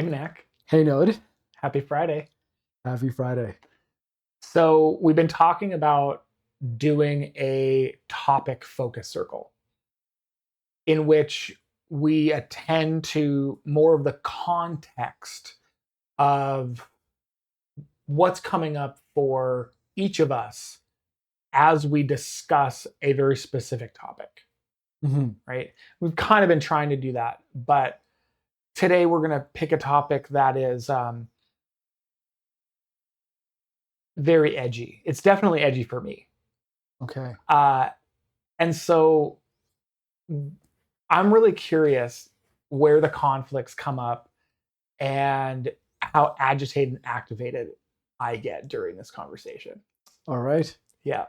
Hey, Manak. Hey Node, Happy Friday. happy Friday. So, we've been talking about doing a topic focus circle in which we attend to more of the context of what's coming up for each of us as we discuss a very specific topic, hmm right? We've kind of been trying to do that, but today we're going to pick a topic that is very edgy. It's definitely edgy for me. Okay. Uh, and so I'm really curious where the conflicts come up and how agitated and activated I get during this conversation. All right. Yeah.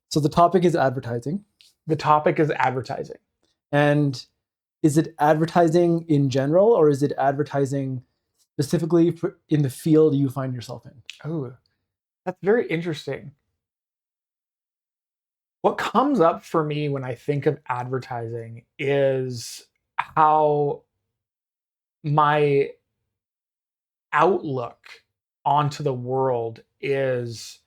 So the topic is advertising. The topic is advertising. And is it advertising in general or is it advertising specifically in the field you find yourself in? Oh, that's very interesting. What comes up for me when I think of advertising is how my outlook onto the world is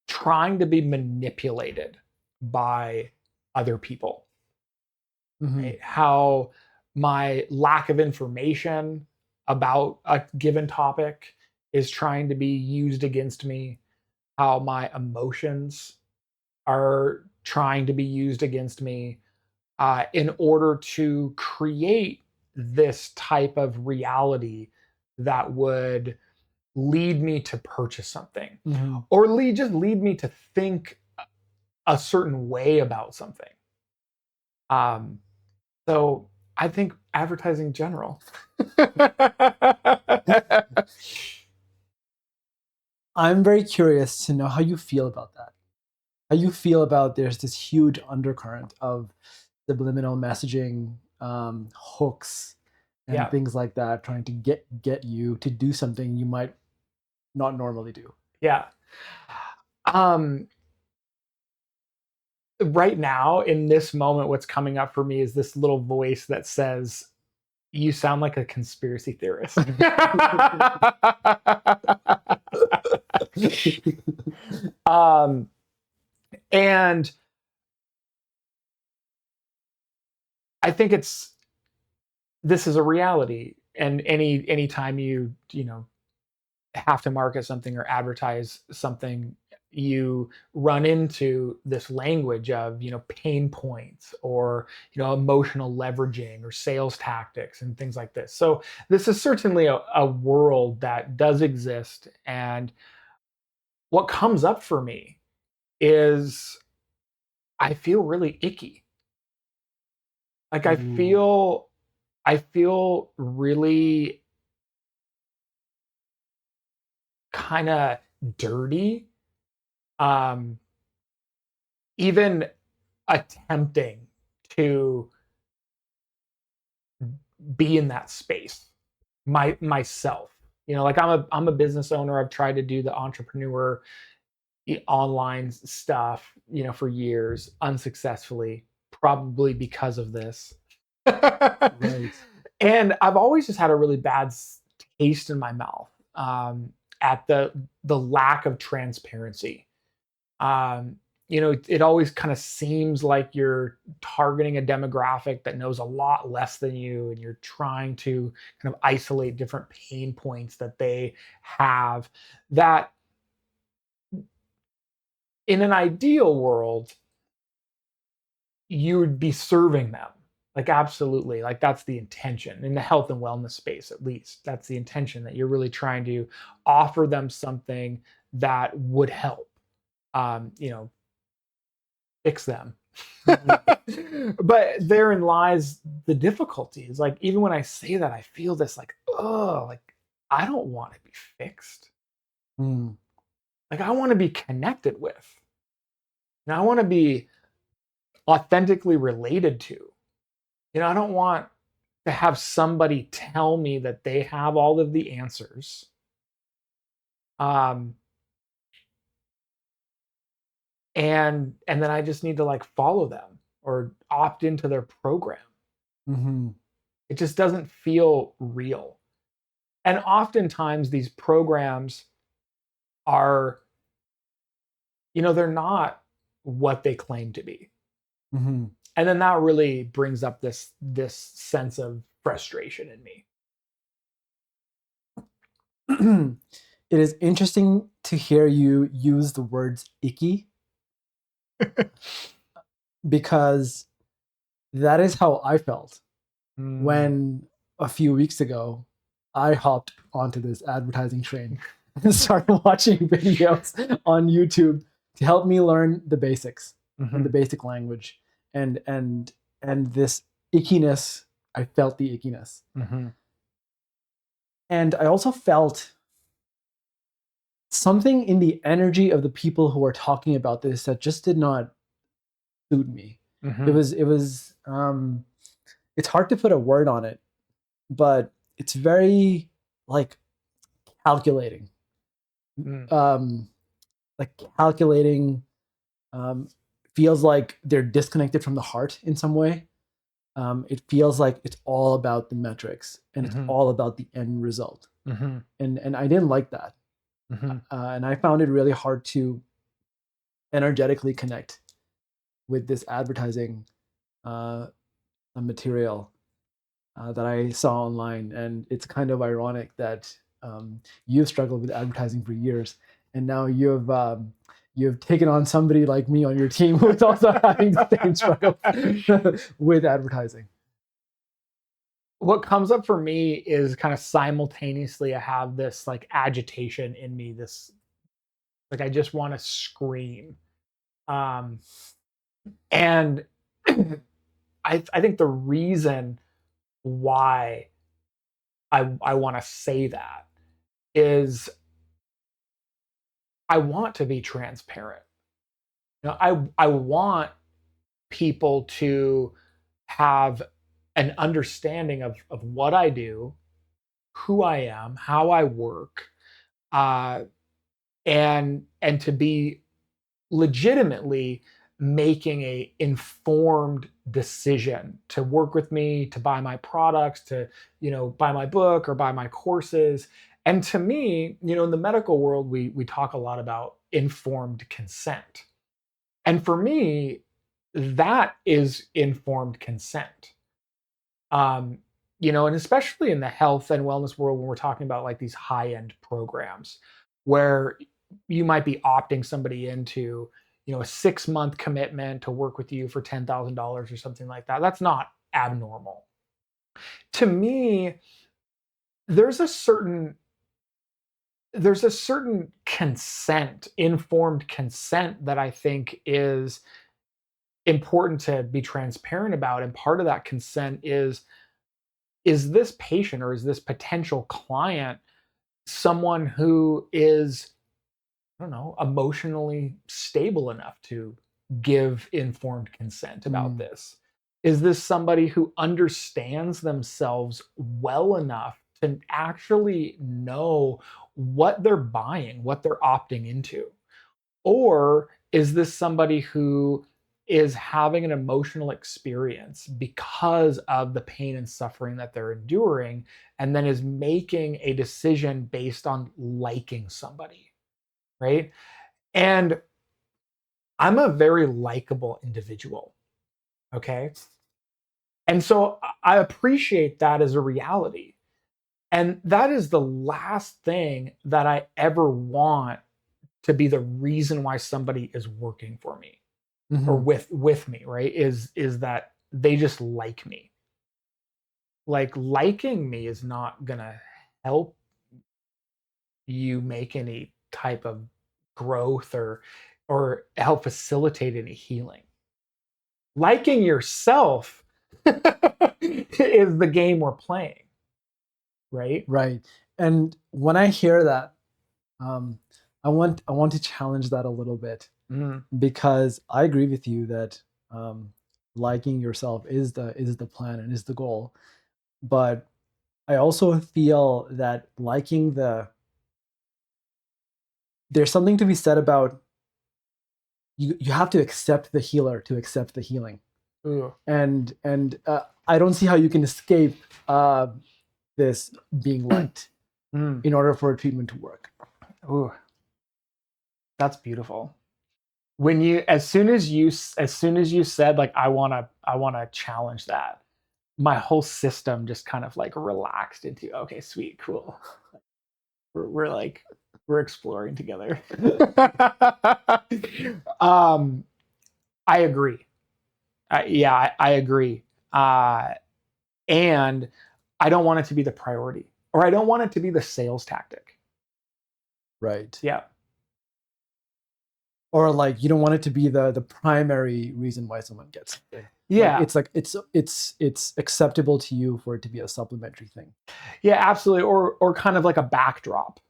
trying to be manipulated by other people. hmm Right? How my lack of information about a given topic is trying to be used against me, how my emotions are trying to be used against me in order to create this type of reality that would lead me to purchase something hmm or lead me to think a certain way about something. Um, so I think advertising in general. I'm very curious to know how you feel about that. How you feel about there's this huge undercurrent of subliminal messaging, hooks, and Yeah, things like that, trying to get you to do something you might not normally do. yeah. Um, right now, in this moment, what's coming up for me is this little voice that says, "You sound like a conspiracy theorist." um, and I think this is a reality. And anytime you have to market something or advertise something, you run into this language of pain points or emotional leveraging or sales tactics and things like this. So this is certainly a world that does exist, and what comes up for me is I feel really icky. Like Ooh. I feel really kind of dirty, um even attempting to be in that space myself. Like I'm a business owner. I've tried to do the entrepreneur online stuff, for years unsuccessfully, probably because of this. Right. And I've always just had a really bad taste in my mouth, at the lack of transparency. um, it always kind of seems like you're targeting a demographic that knows a lot less than you, and you're trying to kind of isolate different pain points that they have, that in an ideal world you would be serving them. Like, absolutely, like that's the intention in the health and wellness space. At least that's the intention, that you're really trying to offer them something that would help, you know fix them. Mhm. But therein lies the difficulty. Is like, even when I say that, I feel this like, oh, like I don't want to be fixed. Mm. Like, I want to be connected with. And I want to be authentically related to. I don't want to have somebody tell me that they have all of the answers. Um, and then I just need to like follow them or opt into their program. Mm-hmm. It just doesn't feel real. And oftentimes these programs are, they're not what they claim to be. Mm-hmm. And then that really brings up this sense of frustration in me. It is interesting to hear you use the words icky, because that is how I felt Mm. when a few weeks ago I hopped onto this advertising train and started watching videos on YouTube to help me learn the basics and the Mhm. basic language, and this ickiness. I felt the ickiness, Mhm. and I also felt something in the energy of the people who were talking about this that just did not suit me. Mhm. It was it's hard to put a word on it, but it's very like calculating. Mm. Um like calculating, um feels like they're disconnected from the heart in some way. It feels like it's all about the metrics and it's Mhm. all about the end result. Mhm. And I didn't like that. Mhm. And I found it really hard to energetically connect with this advertising uh, material that I saw online. And it's kind of ironic that you've struggled with advertising for years, and now you've taken on somebody like me on your team who's also having the same struggle with advertising. What comes up for me is kind of simultaneously I have this like agitation in me, this like I just want to scream. Um and I think the reason why I want to say that is I want to be transparent. I want people to have an understanding of what I do, who I am, how I work, uh, and to be legitimately making a informed decision to work with me, to buy my products, to buy my book or buy my courses. And to me, in the medical world, we talk a lot about informed consent. And for me, that is informed consent. Um, and especially in the health and wellness world, when we're talking about like these high end programs where you might be opting somebody into, a 6 month commitment to work with you for $10,000 or something like that. That's not abnormal. To me, there's a certain there's a certain consent, informed consent that I think is important to be transparent about. And part of that consent is this patient or is this potential client someone who is, I don't know, emotionally stable enough to give informed consent about Mm, this? Is this somebody who understands themselves well enough to actually know what they're buying, what they're opting into? Or is this somebody who is having an emotional experience because of the pain and suffering that they're enduring, and then is making a decision based on liking somebody, right? And I'm a very likable individual, okay? And so I appreciate that as a reality. And that is the last thing that I ever want to be the reason why somebody is working for me or mhm. with me, right? Is that they just like me. Like liking me is not gonna help you make any type of growth or help facilitate any healing. Liking yourself is the game we're playing, right? Right. And when I hear that, um, I want to challenge that a little bit, Mm, because I agree with you that liking yourself is the plan and is the goal. But I also feel that liking there's something to be said about, you have to accept the healer to accept the healing. Ooh. and I don't see how you can escape this being liked Mm. in order for a treatment to work. Ooh, that's beautiful. When you, as soon as you said like, I want to challenge that, my whole system just kind of like relaxed into, okay, sweet, cool. We're like, we're exploring together. um, I agree. Yeah, I agree. Uh, and I don't want it to be the priority, or I don't want it to be the sales tactic. Right. Yeah. Or like you don't want it to be the primary reason why someone gets something. Yeah. Like it's acceptable to you for it to be a supplementary thing. Yeah, absolutely. Or kind of like a backdrop.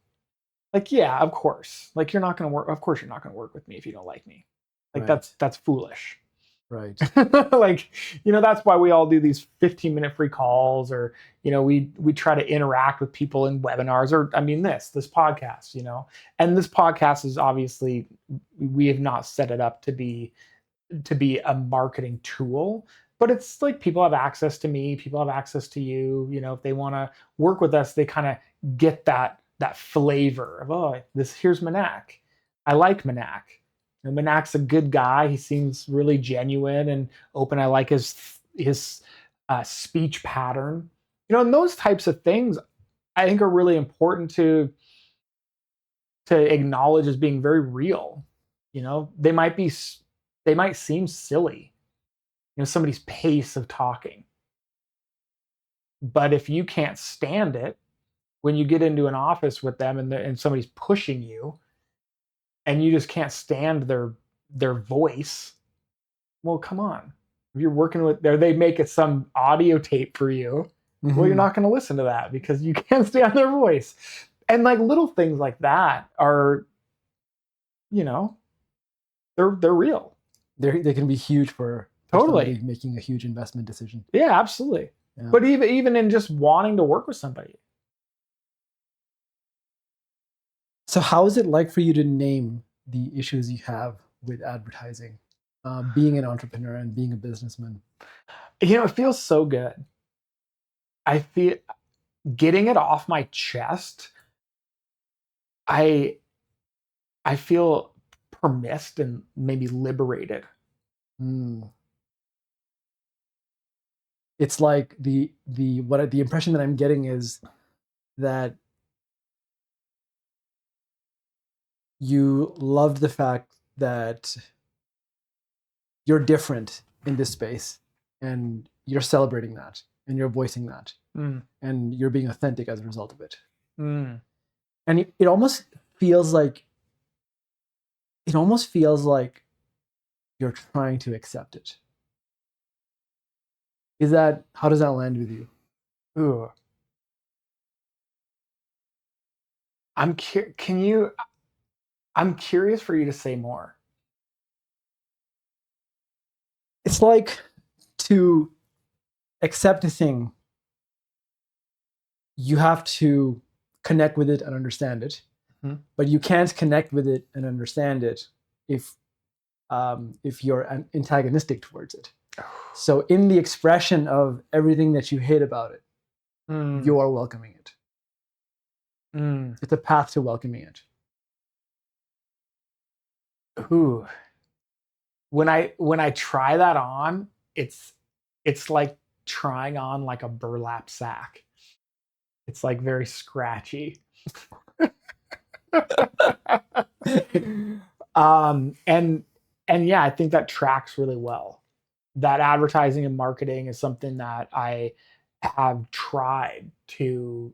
Like, yeah, of course. Like, you're not going to work. Of course, you're not going to work with me if you don't like me. Like, Right. that's foolish. Right. Like, that's why we all do these 15-minute free calls, or we try to interact with people in webinars, or I mean this podcast. And this podcast is obviously, we have not set it up to be a marketing tool, but it's like, people have access to me, people have access to you. If they want to work with us, they kind of get that flavor of, oh, here's Manak. I like Manak. And Manak's a good guy. He seems really genuine and open. I like his speech pattern. And those types of things, I think, are really important to acknowledge as being very real. They might seem silly, somebody's pace of talking. But if you can't stand it when you get into an office with them, and somebody's pushing you, and you just can't stand their voice, well, come on. If you're working with there, they make it some audio tape for you. Well, you're not going to listen to that because you can't stand their voice. And like, little things like that are, you know, they're real. They can be huge for Totally. somebody making a huge investment decision. Yeah, absolutely. Yeah. But even in just wanting to work with somebody. So how is it like for you to name the issues you have with advertising, being an entrepreneur and being a businessman? It feels so good. I feel, getting it off my chest. I feel permissed and maybe liberated. Mm. It's like the impression that I'm getting is that you loved the fact that you're different in this space, and you're celebrating that, and you're voicing that, and you're being authentic as a result of it. And it almost feels like you're trying to accept it. How does that land with you? Ooh. I'm curious for you to say more. It's like, to accept a thing, you have to connect with it and understand it. But you can't connect with it and understand it if you're antagonistic towards it. So in the expression of everything that you hate about it, you are welcoming it. It's a path to welcoming it. Ooh. When I try that on, it's like trying on like a burlap sack. It's like very scratchy. And yeah, I think that tracks really well. That advertising and marketing is something that I have tried to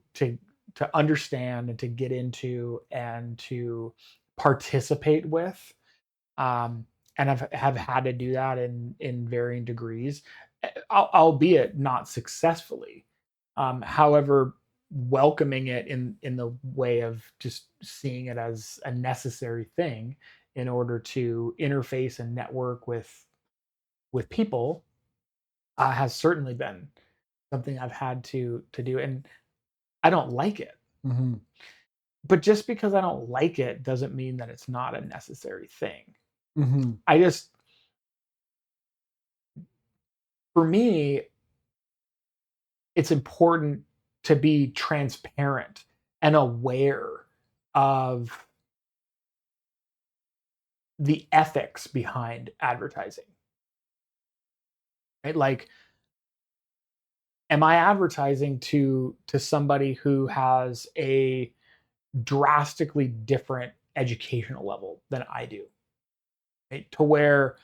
understand and to get into and to participate with. And have had to do that in varying degrees, albeit not successfully. However, welcoming it in the way of just seeing it as a necessary thing in order to interface and network with people, has certainly been something I've had to do, and I don't like it. But just because I don't like it doesn't mean that it's not a necessary thing. I just For me, it's important to be transparent and aware of the ethics behind advertising. Right? Like, am I advertising to somebody who has a drastically different educational level than I do? Right? To where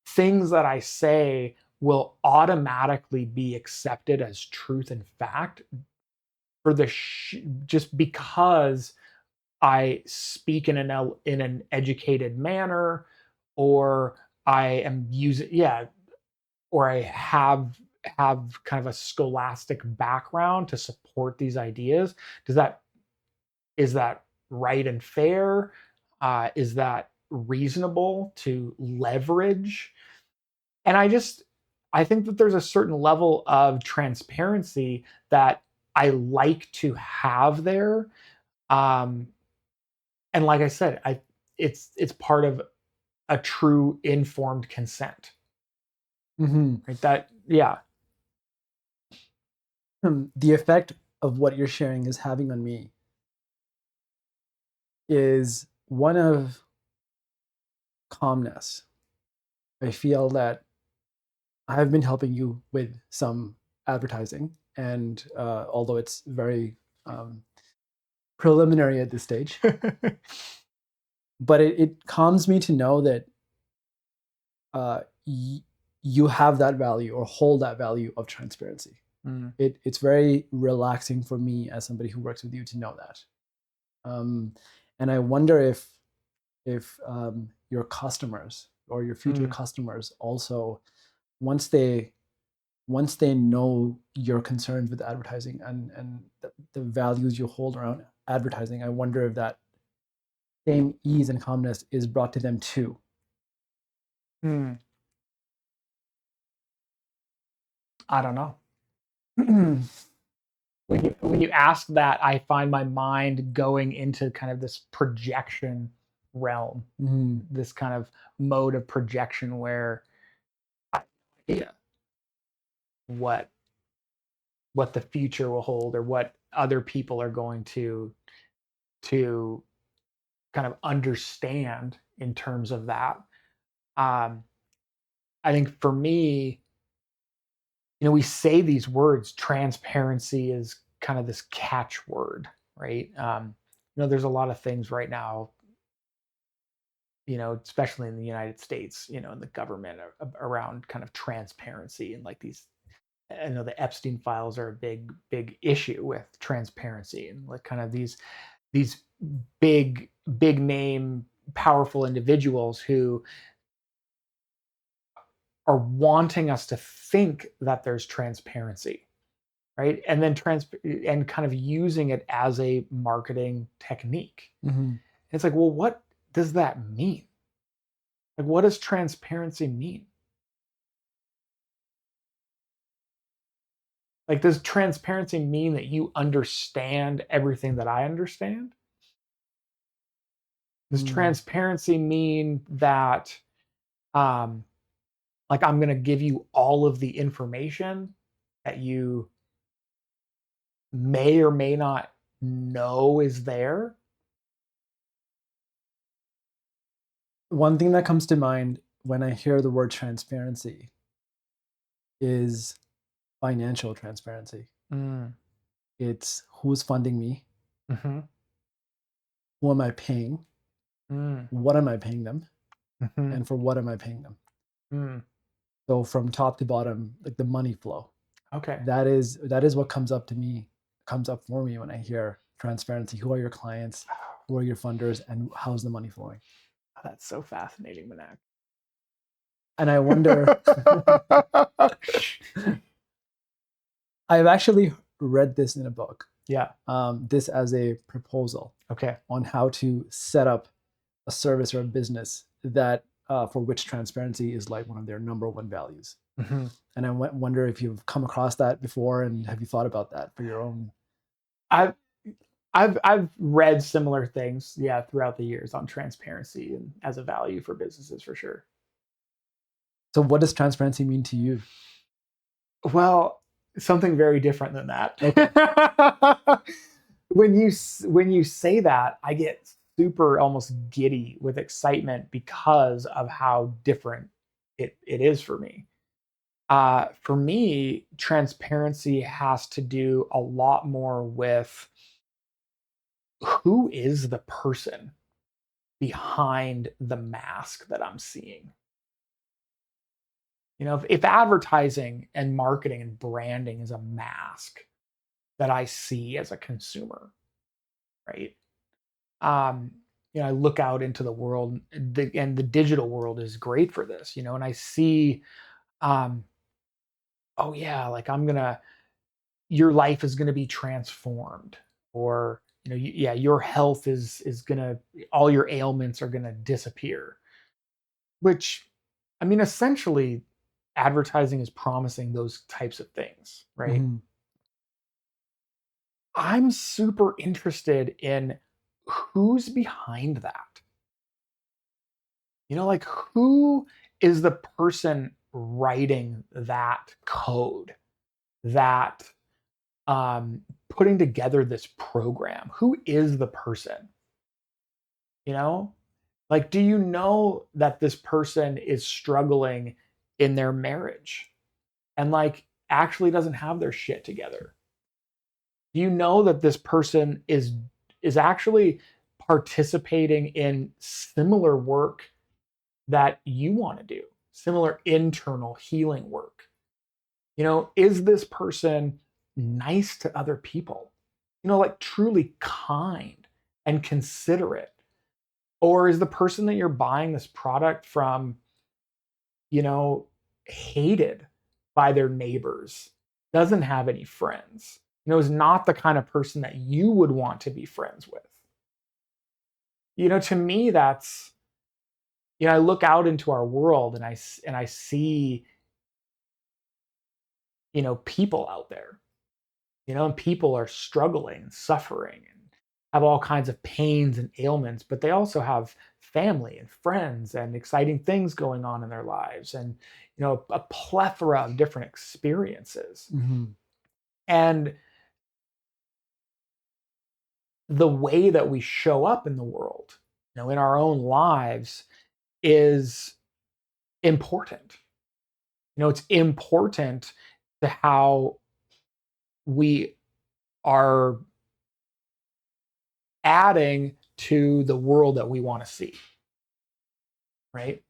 things that I say will automatically be accepted as truth and fact for just because I speak in an educated manner, or I am using, yeah, or I have kind of a scholastic background to support these ideas. Does that is that right and fair? Is that reasonable to leverage? And I think that there's a certain level of transparency that I like to have there. Um, and like I said, it's part of a true informed consent, Mhm. right? That yeah. The effect of what you're sharing is having on me is one of calmness. I feel that I've been helping you with some advertising, and although it's very um, preliminary at this stage, but it calms me to know that uh, you have that value or hold that value of transparency. Mm, It's very relaxing for me as somebody who works with you to know that. Um, and I wonder if your customers or your future mm, customers also, once they know your concerns with advertising and the values you hold around advertising, I wonder if that same ease and calmness is brought to them too. mm. I don't know. When you ask that, I find my mind going into kind of this projection realm, Mhm. this kind of mode of projection where yeah, what what the future will hold, or what other people are going to kind of understand in terms of that. Um, I think for me, we say these words. Transparency is kind of this catchword, right? There's a lot of things right now, especially in the United States, in the government around kind of transparency and like these. I know the Epstein files are a big issue with transparency, and like kind of these big name powerful individuals who are wanting us to think that there's transparency, right? And then and kind of using it as a marketing technique. Mhm. It's like, well, what does that mean? Like, what does transparency mean? Like, does transparency mean that you understand everything that I understand? Does Mm. transparency mean that, um, like, I'm going to give you all of the information that you may or may not know is there? One thing that comes to mind when I hear the word transparency is financial transparency. Mm, It's who's funding me, hmm who am I paying, mm, what am I paying them, hmm and for what am I paying them. mm. So from top to bottom, like the money flow. Okay. That is what comes up for me when I hear transparency. Who are your clients? Who are your funders? And how's the money flowing? That's so fascinating, Manak. And I wonder, I've actually read this in a book, Yeah. this as a proposal Okay. on how to set up a service or a business that for which transparency is like one of their number one values. hmm And I wonder if you've come across that before, and have you thought about that for your own? I've I've read similar things, yeah, throughout the years on transparency and as a value for businesses for sure. So, what does transparency mean to you? Well, something very different than that. Okay. When you say that, I get super almost giddy with excitement because of how different it is for me. For me, transparency has to do a lot more with who is the person behind the mask that I'm seeing. If advertising and marketing and branding is a mask that I see as a consumer, right? Um, I look out into the world, and the digital world is great for this, and I see, um, oh yeah, like your life is gonna be transformed, or yeah, your health is gonna, all your ailments are gonna disappear. Which, I mean, essentially, advertising is promising those types of things, right? Mhm. I'm super interested in who's behind that. Like who is the person writing that code, that putting together this program? Who is the person? You know, like, do you know that this person is struggling in their marriage and like actually doesn't have their shit together? Do you know that this person is actually participating in similar work that you want to do, similar internal healing work? Is this person nice to other people? Like truly kind and considerate? Or is the person that you're buying this product from, you know, hated by their neighbors, doesn't have any friends, is not the kind of person that you would want to be friends with? To me, that's, I look out into our world and I see, people out there, and people are struggling and suffering and have all kinds of pains and ailments, but they also have family and friends and exciting things going on in their lives, and a plethora of different experiences. Mhm. And the way that we show up in the world, in our own lives, is important. It's important to how we are adding to the world that we want to see, right?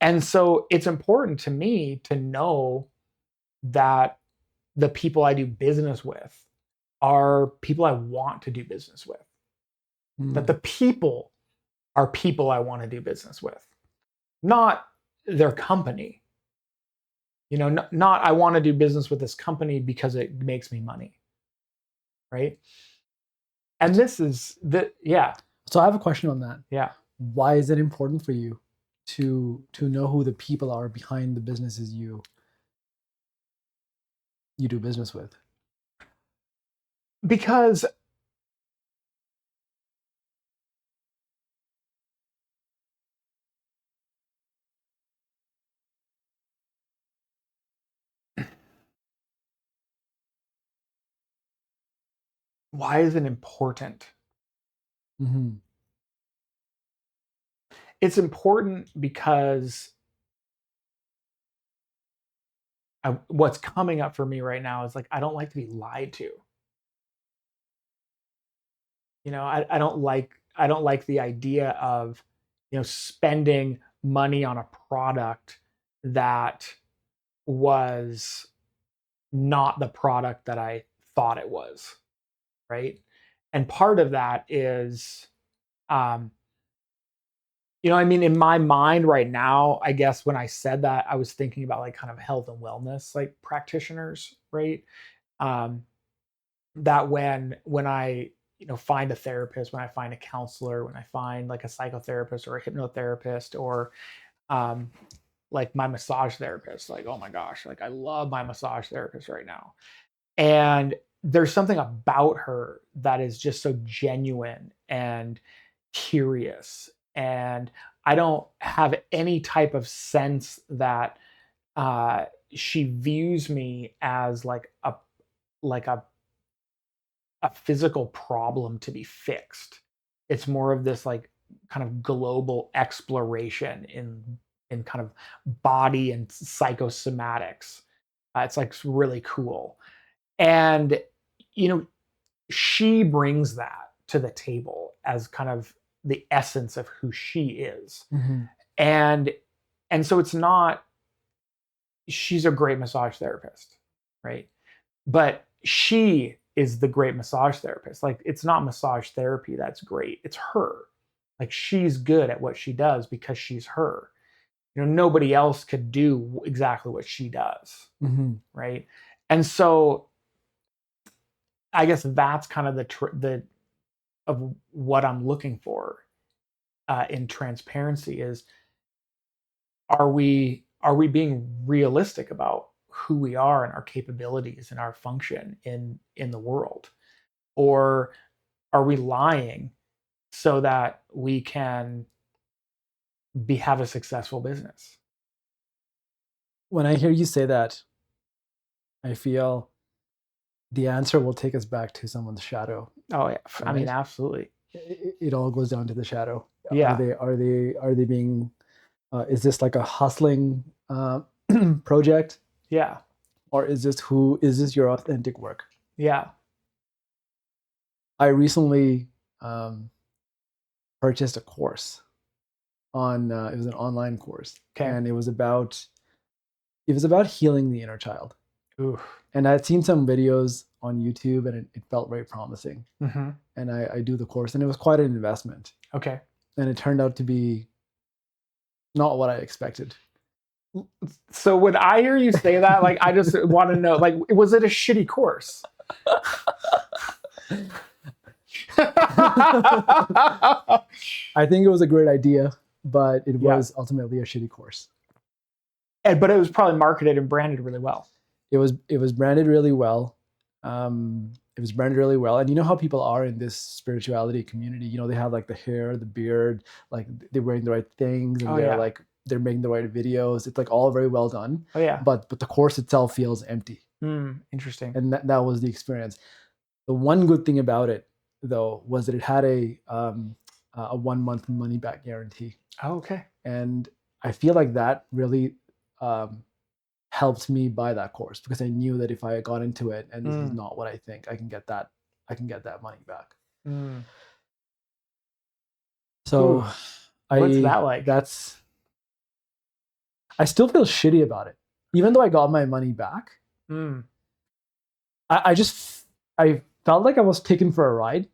And so it's important to me to know that the people I do business with are people I want to do business with, that the Mm. people are people I want to do business with, not their company. Not I want to do business with this company because it makes me money, right? And this is the, yeah, So I have a question on that. yeah. Why is it important for you to know who the people are behind the businesses you do business with? Because why is it important? Mm-hmm. It's important because what's coming up for me right now is like, I don't like to be lied to. I don't like the idea of, spending money on a product that was not the product that I thought it was, right? And part of that is, um, I mean, in my mind right now, I guess when I said that, I was thinking about like kind of health and wellness, like practitioners, right? Um, that when I, find a therapist, when I find a counselor, when I find like a psychotherapist or a hypnotherapist, or um, like my massage therapist, like, oh my gosh, like I love my massage therapist right now. And there's something about her that is just so genuine and curious. And I don't have any type of sense that she views me as like a physical problem to be fixed. It's more of this like kind of global exploration in kind of body and psychosomatics. It's like really cool. And you know, she brings that to the table as kind of the essence of who she is. Mhm. And so it's not, she's a great massage therapist, right? But she is the great massage therapist. Like it's not massage therapy that's great. It's her. Like she's good at what she does because she's her. You know, nobody else could do exactly what she does, Mhm. right? And so I guess that's kind of the of what I'm looking for in transparency is, are we being realistic about who we are and our capabilities and our function in the world, or are we lying so that we can have a successful business? When I hear you say that, I feel the answer will take us back to someone's shadow, Oh yeah, I mean right? absolutely. It all goes down to the shadow. Yeah, Are they being? Is this like a hustling project, yeah, or is this your authentic work? yeah. I recently um, purchased a course on. It was an online course, Okay. and it was about healing the inner child. Oof. And I had seen some videos on YouTube, and it felt very promising. Mm-hmm. And I do the course, and it was quite an investment. Okay. And it turned out to be not what I expected. So when I hear you say that, like I just want to know, like, was it a shitty course? I think it was a great idea, but it Yeah. was ultimately a shitty course. But it was probably marketed and branded really well. It was branded really well. It was branded really well, and you know how people are in this spirituality community. You know, they have like the hair, the beard, like they're wearing the right things, and Oh yeah. they're making the right videos. It's like all very well done. Oh yeah. But the course itself feels empty, Interesting. and that was the experience. The one good thing about it, though, was that it had a 1 month money back guarantee, Oh, okay. and I feel like that really helped me buy that course, because I knew that if I got into it and this is not what I think, I can get that money back. Mm. So Ooh, what's that I like? that's I still feel shitty about it. Even though I got my money back, Mm. I felt like I was taken for a ride,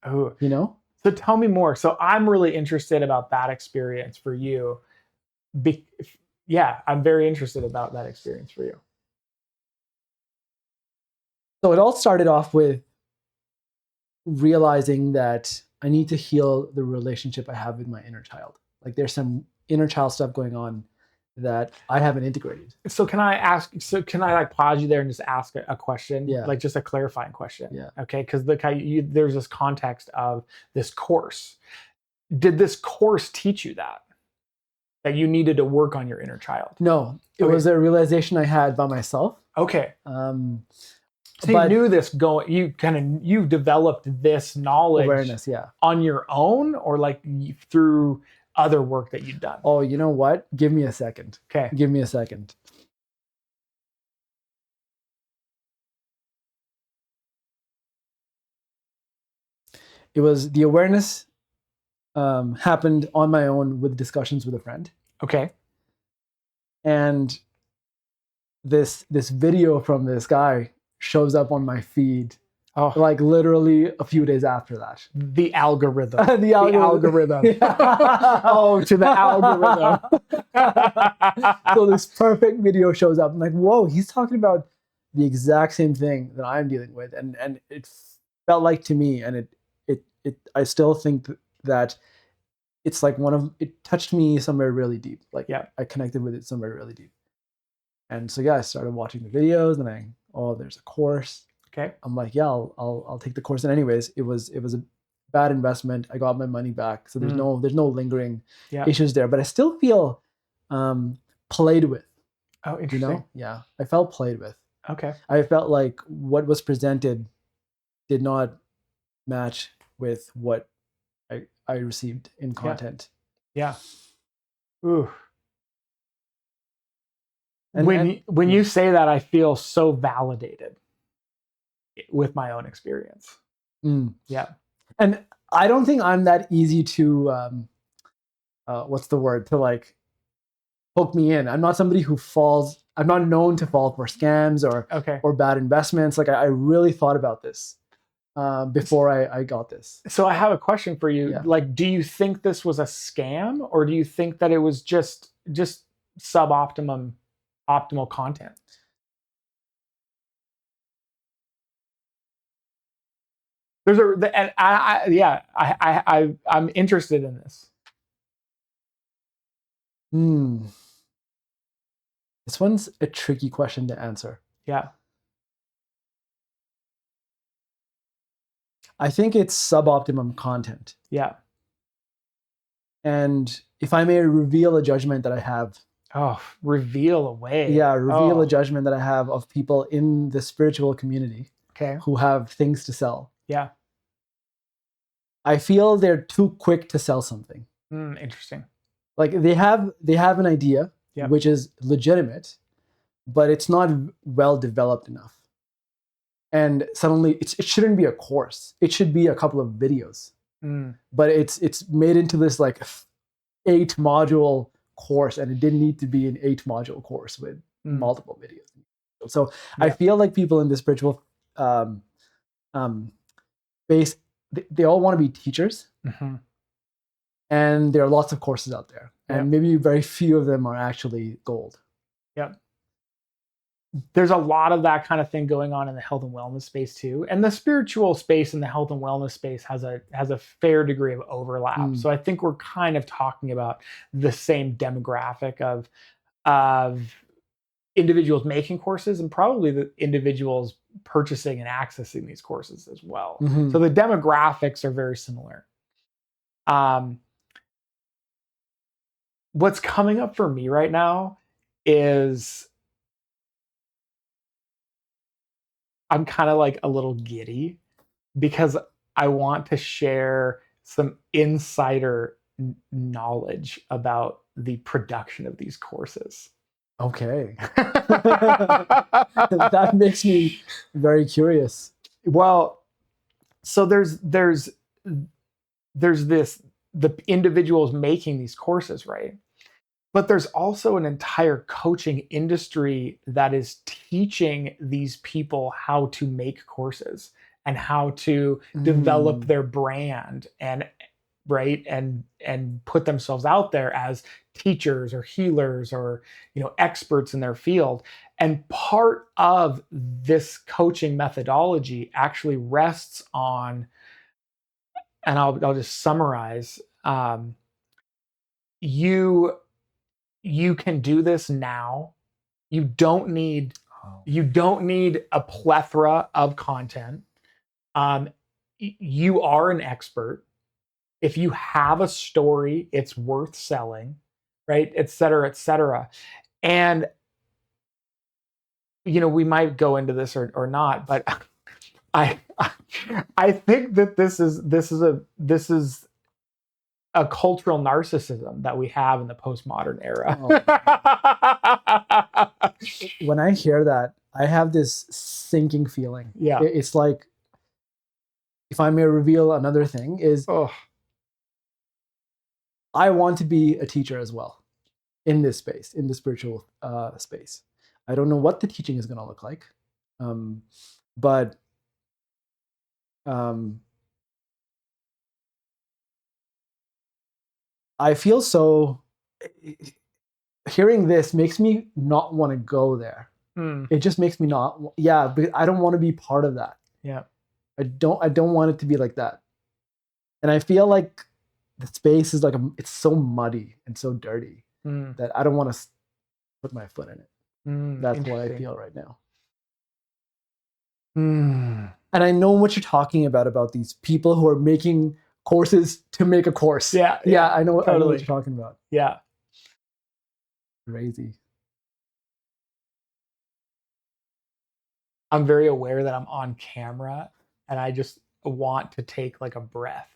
Oh, you know? so tell me more. So I'm really interested about that experience for you. Be- yeah, I'm very interested about that experience for you. So it all started off with realizing that I need to heal the relationship I have with my inner child. Like there's some inner child stuff going on that I haven't integrated. So can I ask? So can I like pause you there and just ask a question, Yeah. like just a clarifying question? Yeah. Okay, because there's this context of this course. Did this course teach you that you needed to work on your inner child? No, it Okay. was a realization I had by myself. Okay. So But you knew this going. You developed this knowledge awareness, yeah. on your own, or like through other work that you'd done. Oh, you know what? Give me a second. Okay. Give me a second. It was the awareness happened on my own with discussions with a friend. Okay. And this video from this guy shows up on my feed, like literally a few days after that. The algorithm. The algorithm. Oh, to the algorithm. So this perfect video shows up. I'm like, whoa, he's talking about the exact same thing that I'm dealing with. And it felt like to me, and I still think that it's like it touched me somewhere really deep. Like Yeah. I connected with it somewhere really deep. And so yeah, I started watching the videos, and there's a course. Okay. I'm like, yeah, I'll take the course. And anyways, it was a bad investment. I got my money back, so there's no lingering issues there. But I still feel played with. Oh, interesting. Yeah, I felt played with. Okay. I felt like what was presented did not match with what I received in Yeah. content. Yeah. Ooh. And When yeah. you say that, I feel so validated with my own experience. Mm. Yeah. And I don't think I'm that easy to what's the word, to like hook me in. I'm not somebody who falls. I'm not known to fall for scams Okay. or bad investments. Like I really thought about this before I got this. So I have a question for you. Yeah. Like, do you think this was a scam, or do you think that it was just suboptimum optimal content? There's and yeah, I'm interested in this. Hmm. This one's a tricky question to answer. Yeah. I think it's suboptimum content. Yeah. And if I may reveal a judgment that I have, Oh, reveal away. yeah, reveal a Oh, judgment that I have of people in the spiritual community okay. who have things to sell. Yeah. I feel they're too quick to sell something. Interesting. Like they have an idea Yep. which is legitimate, but it's not well developed enough. And suddenly it shouldn't be a course. It should be a couple of videos. But it's made into this like 8-module course, and it didn't need to be an 8-module course with multiple videos. So Yeah. I feel like people in the spiritual space, they all want to be teachers. Mm-hmm. And there are lots of courses out there, and maybe very few of them are actually gold. Yep. There's a lot of that kind of thing going on in the health and wellness space too, and the spiritual space and the health and wellness space has a fair degree of overlap. So I think we're kind of talking about the same demographic of individuals making courses, and probably the individuals purchasing and accessing these courses as well. Mm-hmm. So the demographics are very similar. What's coming up for me right now is I'm kind of like a little giddy because I want to share some insider knowledge about the production of these courses. Okay. That makes me very curious. Well, so there's this, the individuals making these courses, right? But there's also an entire coaching industry that is teaching these people how to make courses and how to develop their brand and right and put themselves out there as teachers or healers or experts in their field. And part of this coaching methodology actually rests on, and I'll just summarize, you can do this now. You don't need a plethora of content. You are an expert. If you have a story, it's worth selling, right? Et cetera, et cetera. And we might go into this or not, but I I think that this is a cultural narcissism that we have in the postmodern era. When I hear that, I have this sinking feeling. Yeah. It's like, if I may reveal another thing, is I want to be a teacher as well in this space, in the spiritual space. I don't know what the teaching is going to look like, but I feel so. Hearing this makes me not want to go there. It just makes me not. Yeah, but I don't want to be part of that. Yeah, I don't want it to be like that. And I feel like the space is like it's so muddy and so dirty that I don't want to put my foot in it. That's what I feel right now. And I know what you're talking about these people who are making courses to make a course. Yeah, I know what you're talking about. Yeah. Crazy. I'm very aware that I'm on camera and I just want to take like a breath.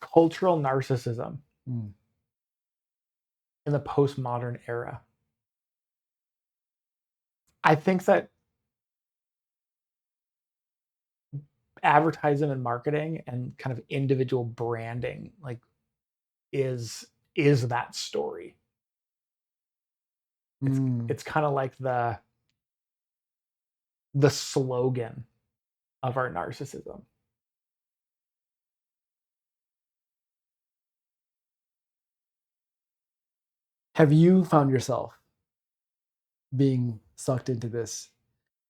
Cultural narcissism Mm. in the postmodern era. I think that advertising and marketing and kind of individual branding like is that story. It's Mm. it's kind of like the slogan of our narcissism. Have you found yourself being sucked into this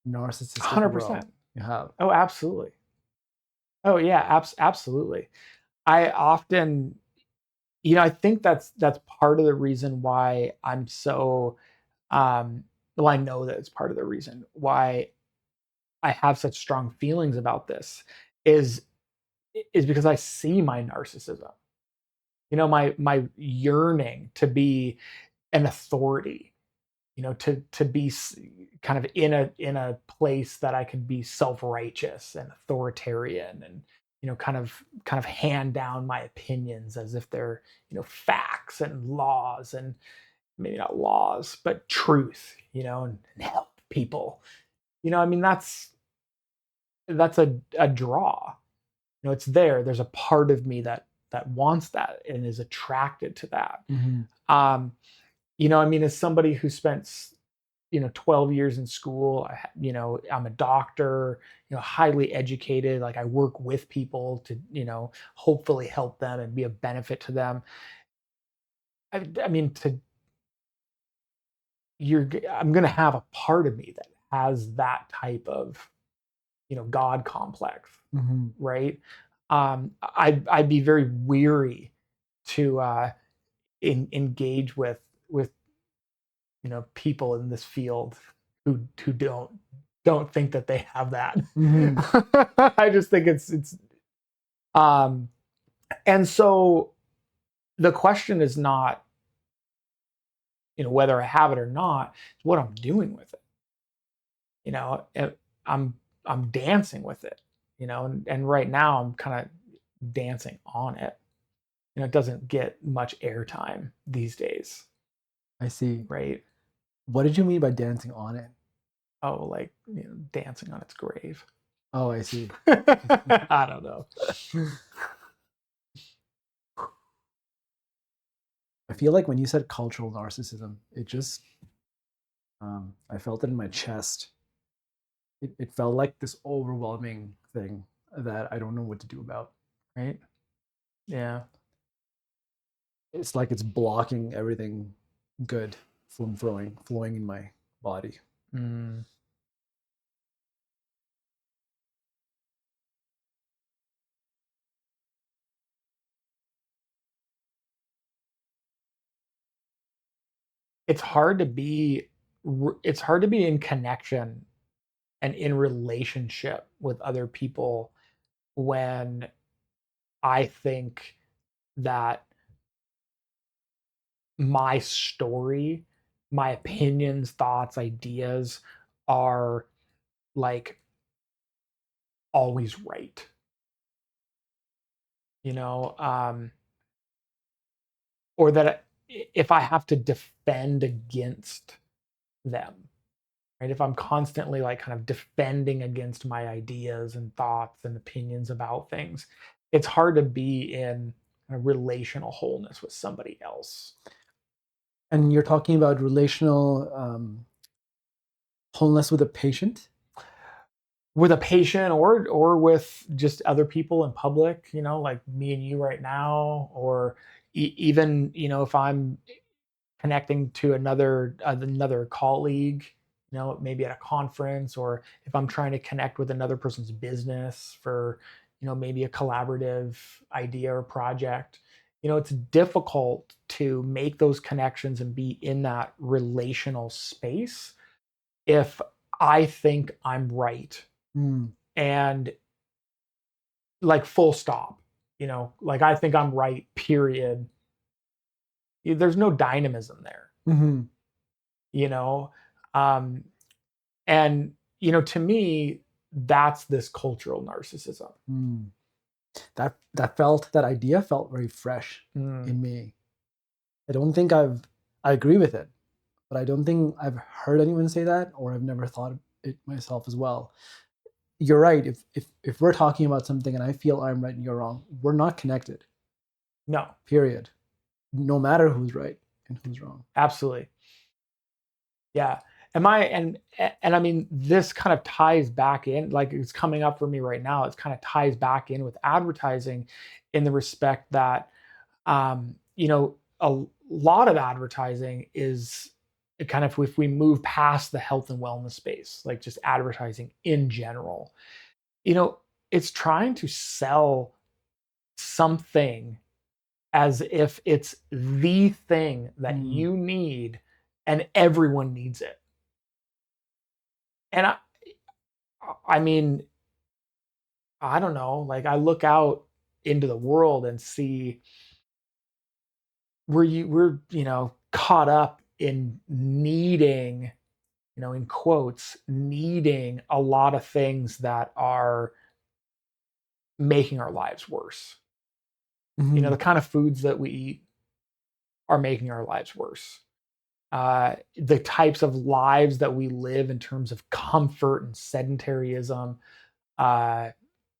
narcissistic world? 100%. You have. Oh, absolutely. Oh yeah, absolutely. I often, I think that's part of the reason why I'm so well, I know that it's part of the reason why I have such strong feelings about this is is because I see my narcissism. My yearning to be an authority, to be kind of in a place that I can be self-righteous and authoritarian and kind of hand down my opinions as if they're facts and laws, and maybe not laws but truth, and help people. I mean, that's a draw. It's there. There's a part of me that wants that and is attracted to that. Mhm. um I mean, as somebody who spent 12 years in school, I'm a doctor, highly educated, like I work with people to hopefully help them and be a benefit to them. I mean, I'm going to have a part of me that has that type of god complex, Mhm. right? I'd be very weary to engage with people in this field who don't think that they have that. Mhm. I just think it's um and so the question is not whether I have it or not, it's what I'm doing with it. you know it- i'm I'm dancing with it, and right now I'm kind of dancing on it. It doesn't get much airtime these days, I see. right? What did you mean by dancing on it? Oh, like dancing on its grave. Oh, I see. I don't know. I feel like when you said cultural narcissism, it just I felt it in my chest. It felt like this overwhelming thing that I don't know what to do about. Right? Yeah. It's like it's blocking everything good from flowing in my body. Mm. It's hard to be it's hard to be in connection and in relationship with other people when I think that my story, my opinions, thoughts, ideas are like always right. You know, or that if I have to defend against them, right? If I'm constantly like kind of defending against my ideas and thoughts and opinions about things, it's hard to be in a relational wholeness with somebody else. And you're talking about relational wholeness with a patient. With a patient or with just other people in public, like me and you right now, or even if I'm connecting to another colleague, maybe at a conference, or if I'm trying to connect with another person's business for, maybe a collaborative idea or project. It's difficult to make those connections and be in that relational space if I think I'm right. Mm. And like full stop. Like I think I'm right, period. There's no dynamism there, Mm-hmm. you know? Um, and, to me, that's this cultural narcissism. Mm. That idea felt very fresh in me. I don't think I agree with it, but I don't think I've heard anyone say that, or I've never thought it myself as well. You're right. If we're talking about something and I feel I'm right and you're wrong, we're not connected. No, Period. No matter who's right and who's wrong. absolutely. Yeah. And I mean, this kind of ties back in, like it's coming up for me right now. It's kind of ties back in with advertising in the respect that, a lot of advertising is kind of, if we move past the health and wellness space, like just advertising in general, you know, it's trying to sell something as if it's the thing that Mm. you need and everyone needs it. And I mean, I don't know, like I look out into the world and see we're caught up in needing, in quotes, needing a lot of things that are making our lives worse. Mm-hmm. The kind of foods that we eat are making our lives worse. The types of lives that we live in terms of comfort and sedentaryism uh,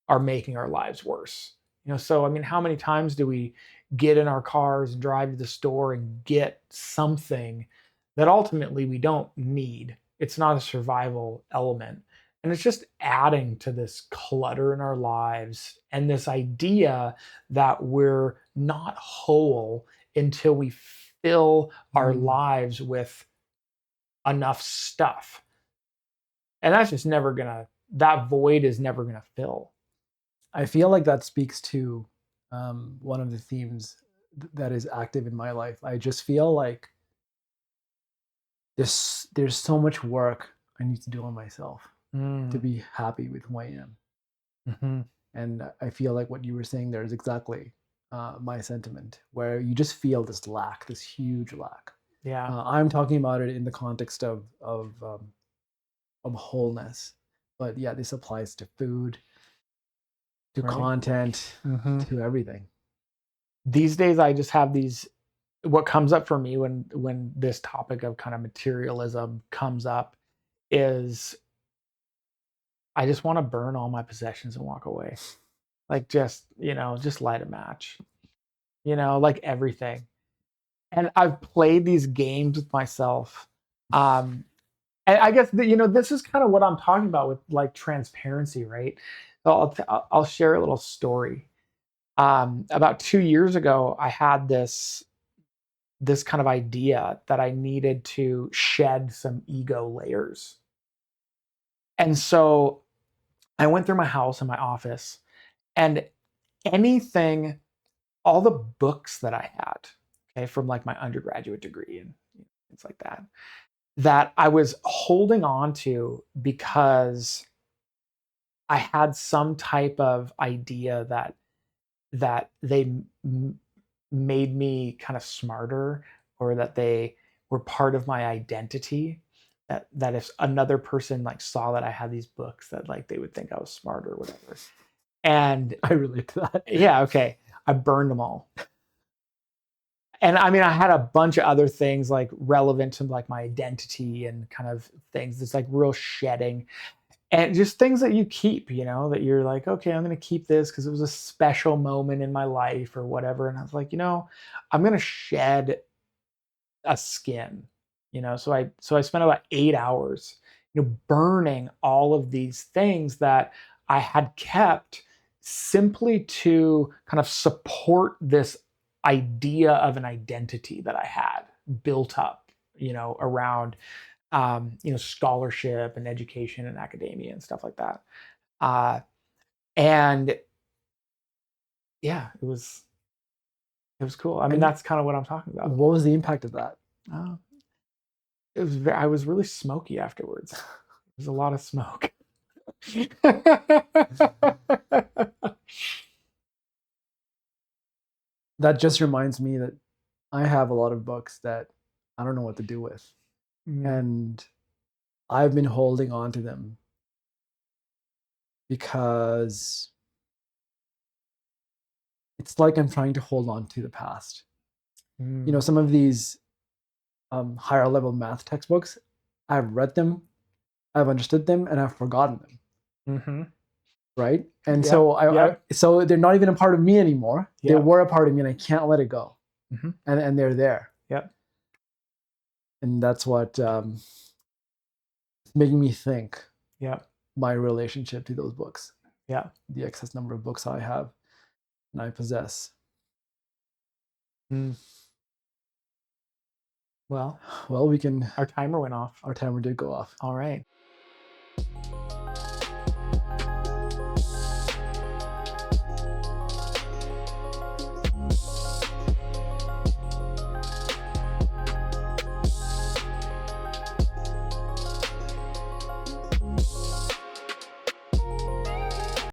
are making our lives worse. So I mean, how many times do we get in our cars and drive to the store and get something that ultimately we don't need? It's not a survival element. And it's just adding to this clutter in our lives and this idea that we're not whole until we fill our Mm. lives with enough stuff. And that's just never gonna, that void is never gonna fill. I feel like that speaks to one of the themes that is active in my life. I just feel like there's so much work I need to do on myself to Mm. be happy with who I am. Mm-hmm. And I feel like what you were saying there is exactly my sentiment, where you just feel this lack, this huge lack. Yeah. I'm talking about it in the context of wholeness, but yeah, this applies to food, to Right. content, Mm-hmm. to everything. These days, I just have these. What comes up for me when this topic of kind of materialism comes up is I just want to burn all my possessions and walk away. Like just light a match. Like everything. And I've played these games with myself. Um, and I guess this is kind of what I'm talking about with like transparency, right? So I'll share a little story. About 2 years ago, I had this kind of idea that I needed to shed some ego layers. And so I went through my house and my office, and anything, all the books that I had, okay, from like my undergraduate degree and things like that, that I was holding on to because I had some type of idea that they made me kind of smarter, or that they were part of my identity, that if another person like saw that I had these books, that like they would think I was smart or whatever. And I relate to that. yeah, okay, I burned them all. And I mean, I had a bunch of other things like relevant to like my identity and kind of things. It's like real shedding, and just things that you keep, that you're like, okay, I'm going to keep this because it was a special moment in my life or whatever. And I was like, I'm going to shed a skin. So I spent about 8 hours, burning all of these things that I had kept simply to kind of support this idea of an identity that I had built up, around scholarship and education and academia and stuff like that. And yeah, it was cool. I mean, And that's kind of what I'm talking about. what was the impact of that? Uh, I was really smoky afterwards. There's a lot of smoke. that just reminds me that I have a lot of books that I don't know what to do with. And I've been holding on to them because it's like I'm trying to hold on to the past. You know, some of these higher level math textbooks, I've read them, I've understood them, and I've forgotten them. Right? And so they're not even a part of me anymore. They were a part of me, and I can't let it go. And they're there. And that's what making me think. My relationship to those books. The excess number of books I have and I possess. Well, we can. Our timer went off. Our timer did go off. All right.